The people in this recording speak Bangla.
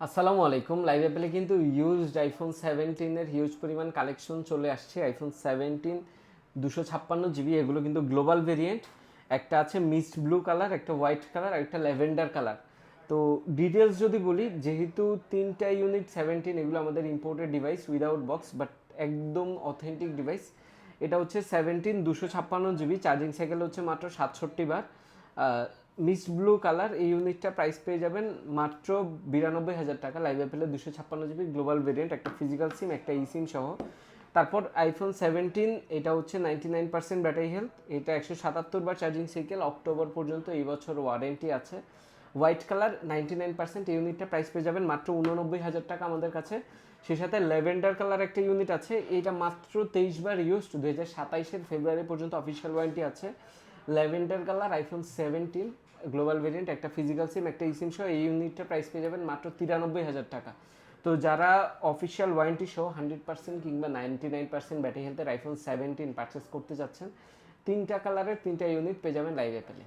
আসসালামু আলাইকুম। লাইভ অ্যাপেলে কিন্তু ইউজড আইফোন 17 এর হিউজ পরিমাণ কালেকশন চলে আসছে। আইফোন 17 256 জিবি, এগুলো কিন্তু গ্লোবাল ভেরিয়েন্ট। একটা আছে মিস্ট ব্লু কালার, একটা হোয়াইট কালার আর একটা ল্যাভেন্ডার কালার। তো ডিটেলস যদি বলি, যেহেতু তিনটা ইউনিট 17, এগুলো আমাদের imported device without box, but একদম অথেন্টিক ডিভাইস। এটা হচ্ছে 17 256 জিবি, চার্জিং সাইকেল হচ্ছে মাত্র 67 বার। মিস্ট ব্লু কালার এই ইউনিটটা প্রাইস পেয়ে যাবেন মাত্র 92,000 টাকা। লাইভ অ্যাপেলে 256 জিবি গ্লোবাল ভেরিয়েন্ট, একটা ফিজিক্যাল সিম, একটা ই সিম সহ। তারপর আইফোন 17, এটা হচ্ছে 99% ব্যাটারি হেলথ, এটা 177 বার চার্জিং সাইকেল, অক্টোবর পর্যন্ত এই বছর ওয়ারেন্টি আছে। হোয়াইট কালার 99% এই ইউনিটটা প্রাইস পেয়ে যাবেন মাত্র 89,000 টাকা আমাদের কাছে। সেই সাথে ল্যাভেন্ডার কালার একটা ইউনিট আছে, এটা মাত্র 23 বার ইউজড, 2027-এর ফেব্রুয়ারি পর্যন্ত অফিসিয়াল ওয়ারেন্টি আছে। Lavender colour iPhone 17 global variant, একটা ফিজিক্যাল সিম, একটা ই সিম সহ এই ইউনিটটা প্রাইস পেয়ে যাবেন মাত্র 93,000 টাকা। তো যারা অফিসিয়াল ওয়ারেন্টি সহ 100% কিংবা 99% ব্যাটারি হেলথের আইফোন 17 পারচেস করতে চাচ্ছেন, তিনটা কালারের তিনটা ইউনিট পেয়ে যাবেন লাইভ অ্যাপেলে।